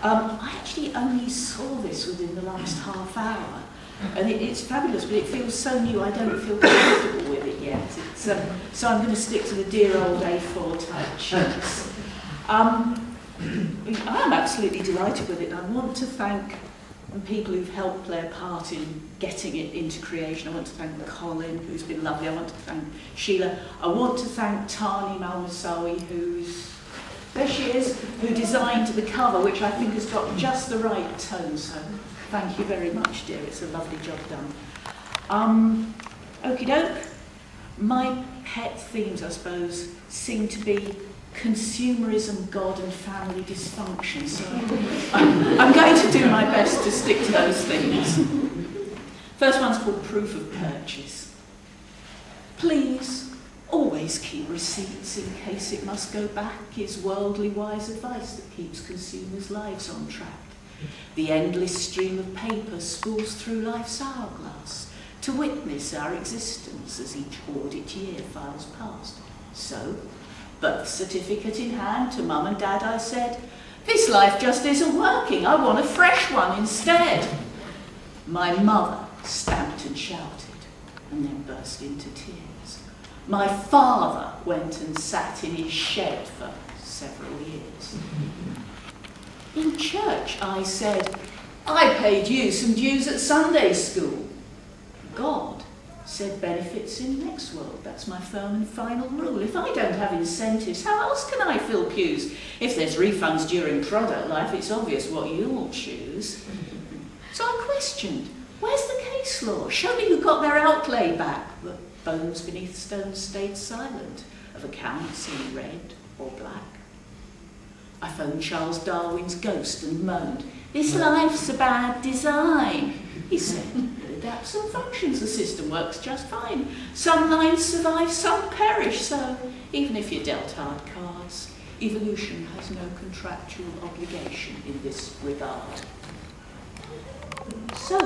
I actually only saw this within the last half hour, and it's fabulous, but it feels so new I don't feel comfortable with it yet. So I'm going to stick to the dear old A4 type sheets. I'm absolutely delighted with it. I want to thank the people who've helped play a part in getting it into creation. I want to thank Colin, who's been lovely. I want to thank Sheila. I want to thank Tani Malmasawi, there she is, who designed the cover, which I think has got just the right tone. So thank you very much, dear. It's a lovely job done. Okie doke. My pet themes, I suppose, seem to be consumerism, God and family dysfunction. So I'm going to do my best to stick to those themes. First one's called proof of purchase. Please always keep receipts in case it must go back is worldly wise advice that keeps consumers' lives on track. The endless stream of paper spools through life's hourglass to witness our existence as each audit year files past. So, birth certificate in hand, to Mum and Dad I said, "This life just isn't working, I want a fresh one instead." My mother stamped and shouted, and then burst into tears. My father went and sat in his shed for several years. In church I said, "I paid you some dues at Sunday school." God said, "Benefits in next world, that's my firm and final rule. If I don't have incentives, how else can I fill pews? If there's refunds during product life, it's obvious what you'll choose." So I questioned, where's the case law? Show me who got their outlay back. But bones beneath stones stayed silent of accounts in red or black. I phoned Charles Darwin's ghost and moaned, "This life's a bad design." He said, "It adapts and functions, the system works just fine. Some lines survive, some perish, so even if you're dealt hard cards, evolution has no contractual obligation in this regard." So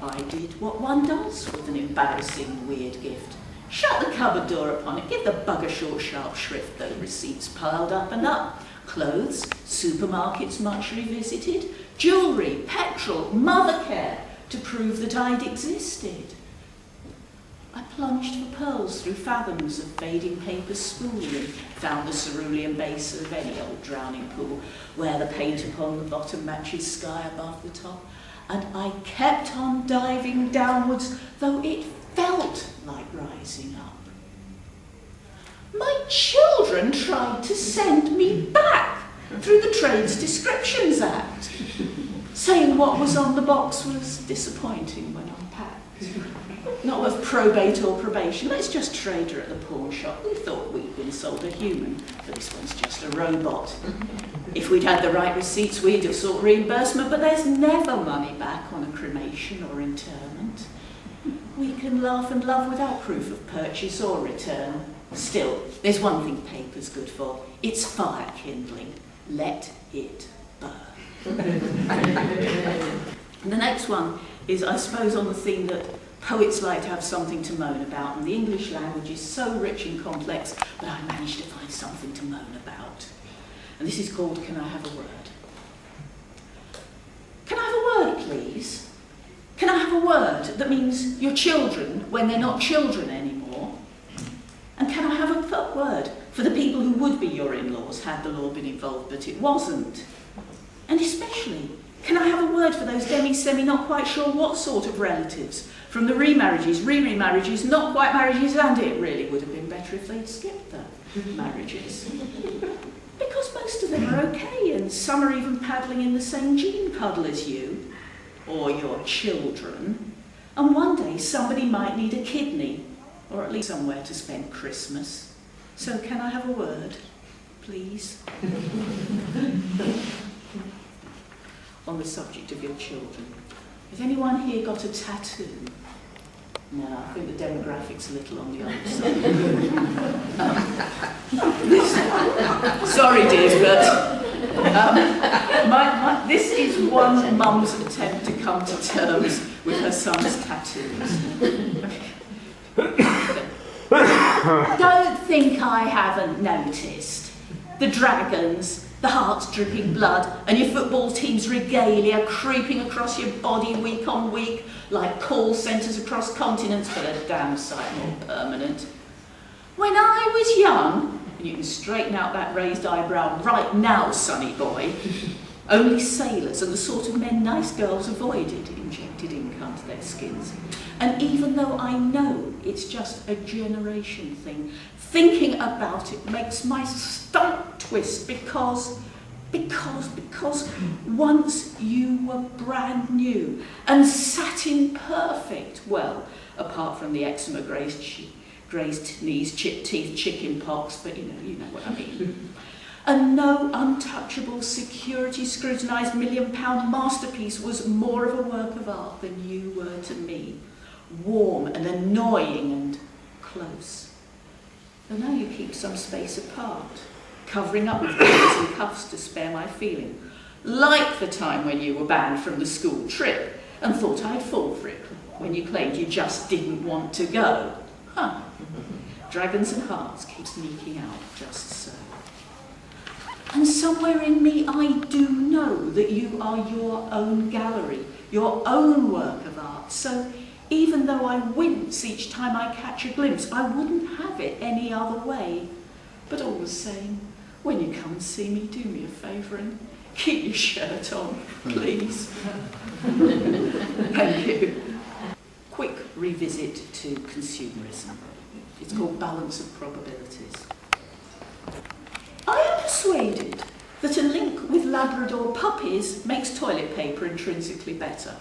I did what one does with an embarrassing weird gift. Shut the cupboard door upon it, give the bugger short sharp shrift, though receipts piled up and up. Clothes, supermarkets much revisited, jewellery, petrol, mother care, to prove that I'd existed. I plunged for pearls through fathoms of fading paper spooling, found the cerulean base of any old drowning pool, where the paint upon the bottom matches sky above the top, and I kept on diving downwards, though it felt like rising up. My children tried to send me back through the Trades Descriptions Act, saying what was on the box was disappointing when unpacked. Not worth probate or probation, let's just trade her at the pawn shop. We thought we'd been sold a human, but this one's just a robot. If we'd had the right receipts, we'd have sought reimbursement, but there's never money back on a cremation or interment. We can laugh and love without proof of purchase or return. Still, there's one thing paper's good for. It's fire kindling. Let it burn. And the next one is, I suppose, on the theme that poets like to have something to moan about, and the English language is so rich and complex, but I managed to find something to moan about. And this is called Can I Have a Word? Can I have a word, please? Can I have a word that means your children when they're not children anymore? And can I have a word for the people who would be your in-laws had the law been involved, but it wasn't? And especially, can I have a word for those demi-semi not quite sure what sort of relatives, from the remarriages, re-remarriages, not quite marriages, and it really would have been better if they'd skipped the marriages. Because most of them are okay, and some are even paddling in the same gene puddle as you, or your children, and one day somebody might need a kidney, or at least somewhere to spend Christmas. So can I have a word, please? On the subject of your children, has anyone here got a tattoo? No, I think the demographics a little on the other side. Sorry, dears, but this is one mum's attempt to come to terms with her son's tattoos. Don't think I haven't noticed. The dragons, The heart's dripping blood, and your football team's regalia creeping across your body week on week, like call centres across continents, but a damn sight more permanent. When I was young, and you can straighten out that raised eyebrow right now, sonny boy, only sailors and the sort of men nice girls avoided injected ink under their skins. And even though I know it's just a generation thing, thinking about it makes my stomach twist because once you were brand new and satin perfect, well, apart from the eczema, grazed knees, chipped teeth, chicken pox, but you know what I mean. And no untouchable, security scrutinised £1 million masterpiece was more of a work of art than you were to me. Warm and annoying and close. And now you keep some space apart, covering up with collars and cuffs to spare my feeling. Like the time when you were banned from the school trip and thought I'd fall for it when you claimed you just didn't want to go. Huh. Dragons and hearts keep sneaking out just so. And somewhere in me I do know that you are your own gallery, your own work of art. So even though I wince each time I catch a glimpse, I wouldn't have it any other way. But all the same, when you come and see me, do me a favour and keep your shirt on, please. Thank you. Quick revisit to consumerism. It's called Balance of Probabilities. I am persuaded that a link with Labrador puppies makes toilet paper intrinsically better.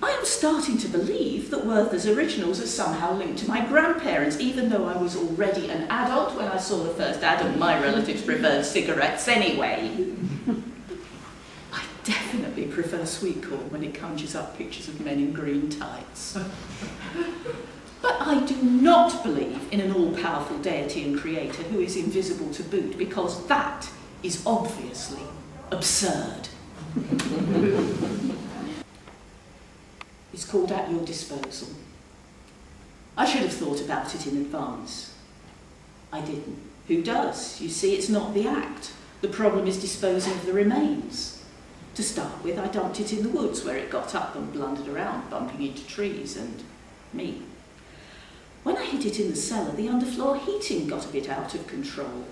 I am starting to believe that Werther's originals are somehow linked to my grandparents, even though I was already an adult when I saw the first ad of my relatives preferred cigarettes anyway. I definitely prefer sweet corn when it conjures up pictures of men in green tights. But I do not believe in an all-powerful deity and creator who is invisible to boot, because that is obviously absurd. It's called At Your Disposal. I should have thought about it in advance. I didn't. Who does? You see, it's not the act. The problem is disposing of the remains. To start with, I dumped it in the woods where it got up and blundered around, bumping into trees and me. When I hid it in the cellar, the underfloor heating got a bit out of control.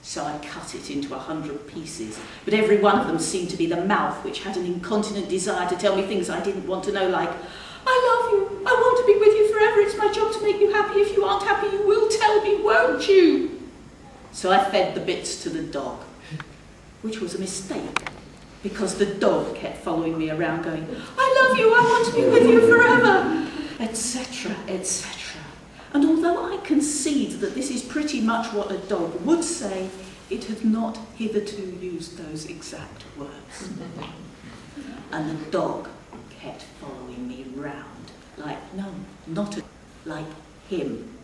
So I cut it into 100 pieces, but every one of them seemed to be the mouth which had an incontinent desire to tell me things I didn't want to know, like, I love you, I want to be with you forever, it's my job to make you happy, if you aren't happy you will tell me, won't you? So I fed the bits to the dog, which was a mistake, because the dog kept following me around going, I love you, I want to be with you forever, etc., etc. And although I concede that this is pretty much what a dog would say, it had not hitherto used those exact words. And the dog kept following me round, like him.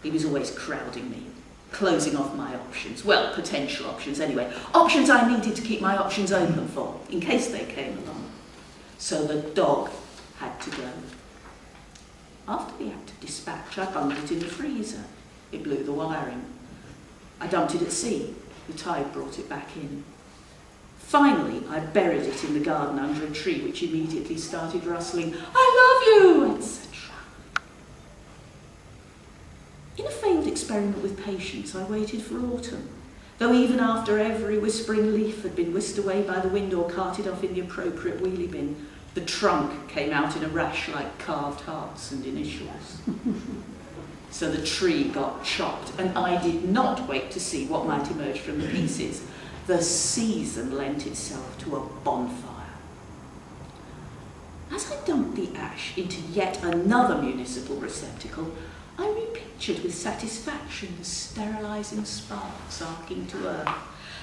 He was always crowding me, closing off my options. Well, potential options anyway. Options I needed to keep my options open for, in case they came along. So the dog had to go. After the act of dispatch, I bundled it in the freezer. It blew the wiring. I dumped it at sea. The tide brought it back in. Finally, I buried it in the garden under a tree, which immediately started rustling, I love you, etc. In a failed experiment with patience, I waited for autumn, though even after every whispering leaf had been whisked away by the wind or carted off in the appropriate wheelie bin, the trunk came out in a rash like carved hearts and initials. So the tree got chopped, and I did not wait to see what might emerge from the pieces. The season lent itself to a bonfire. As I dumped the ash into yet another municipal receptacle, I repictured with satisfaction the sterilising sparks arcing to earth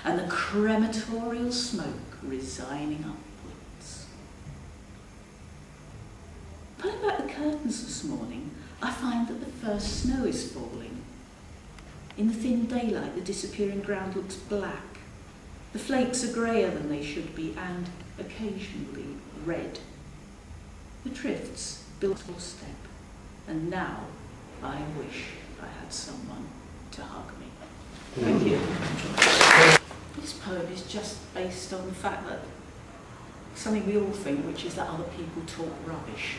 and the crematorial smoke resigning upwards. Pulling back the curtains this morning, I find that the first snow is falling. In the thin daylight, the disappearing ground looks black. The flakes are greyer than they should be, and occasionally red. The drifts built a step, and now I wish I had someone to hug me. Thank you. This poem is just based on the fact that something we all think, which is that other people talk rubbish.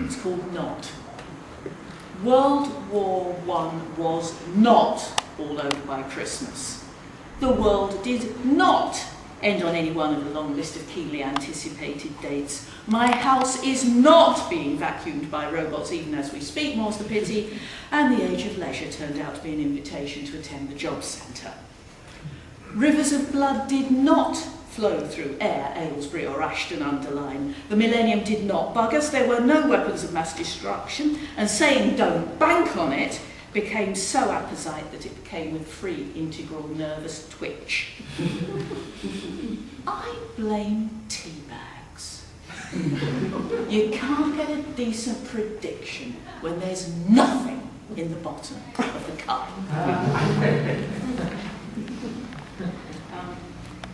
It's called Not. World War I was not all over by Christmas. The world did not end on any one of the long list of keenly anticipated dates. My house is not being vacuumed by robots even as we speak, more's the pity, and the age of leisure turned out to be an invitation to attend the job centre. Rivers of blood did not flow through Ayr, Aylesbury or Ashton-under-Lyne. The millennium did not bug us, there were no weapons of mass destruction, and saying don't bank on it became so apposite that it became with free integral nervous twitch. I blame tea bags. You can't get a decent prediction when there's nothing in the bottom of the cup.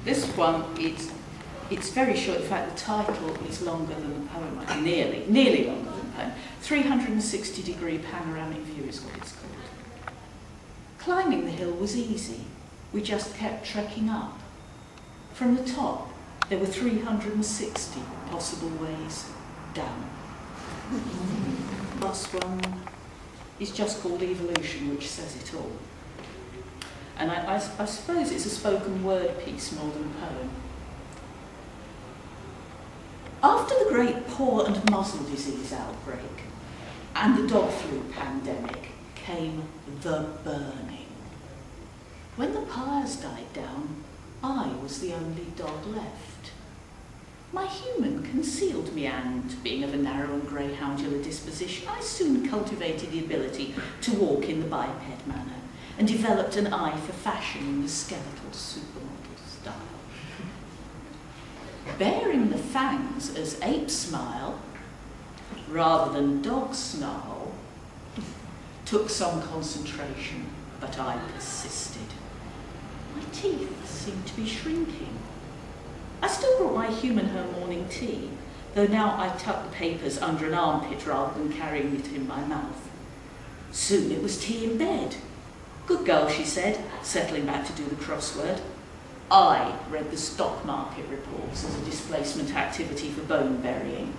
This one, it's very short. In fact, the title is longer than the poem, nearly longer than the poem. 360-degree panoramic view is what it's called. Climbing the hill was easy. We just kept trekking up. From the top, there were 360 possible ways down. Last one is just called Evolution, which says it all. And I suppose it's a spoken word piece more than a poem. After the great paw and muzzle disease outbreak and the dog flu pandemic came the burning. When the pyres died down, I was the only dog left. My human concealed me, and being of a narrow and greyhoundular disposition, I soon cultivated the ability to walk in the biped manner and developed an eye for fashion in the skeletal supermodel style. Bearing the fangs as ape smile, rather than dog snarl, took some concentration, but I persisted. My teeth seemed to be shrinking. I still brought my human her morning tea, though now I tucked the papers under an armpit rather than carrying it in my mouth. Soon it was tea in bed. Good girl, she said, settling back to do the crossword. I read the stock market reports as a displacement activity for bone burying.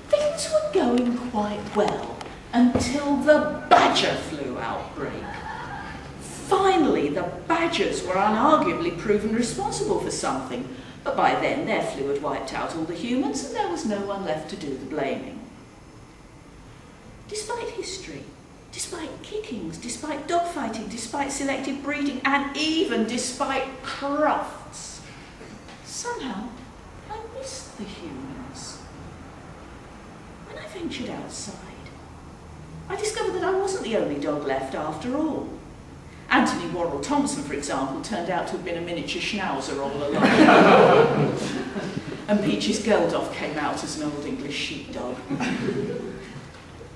Things were going quite well until the badger flu outbreak. Finally, the badgers were unarguably proven responsible for something, but by then their flu had wiped out all the humans and there was no one left to do the blaming. Despite history, despite kickings, despite dogfighting, despite selective breeding, and even despite crufts, somehow I missed the humans. When I ventured outside, I discovered that I wasn't the only dog left after all. Anthony Worrell Thompson, for example, turned out to have been a miniature schnauzer all along. And Peaches Geldof came out as an old English sheepdog.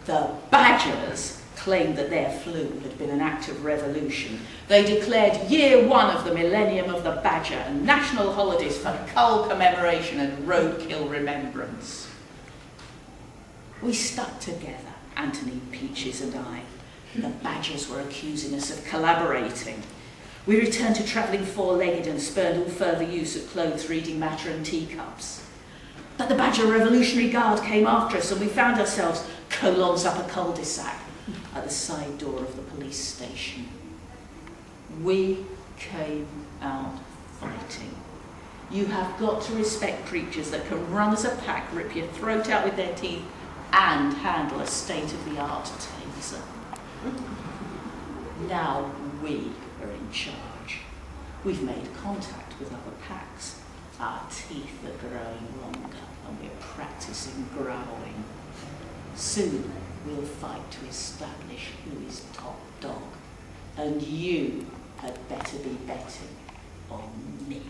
The badgers claimed that their flu had been an act of revolution. They declared year one of the millennium of the badger and national holidays for cull commemoration and roadkill remembrance. We stuck together, Anthony, Peaches and I. The badgers were accusing us of collaborating. We returned to travelling four-legged and spurned all further use of clothes, reading matter and teacups. But the Badger Revolutionary Guard came after us and we found ourselves colons up a cul-de-sac at the side door of the police station. We came out fighting. You have got to respect creatures that can run as a pack, rip your throat out with their teeth, and handle a state-of-the-art taser. Now we are in charge. We've made contact with other packs. Our teeth are growing longer and we're practicing growling. Soon we'll fight to establish who is top dog. And you had better be betting on me.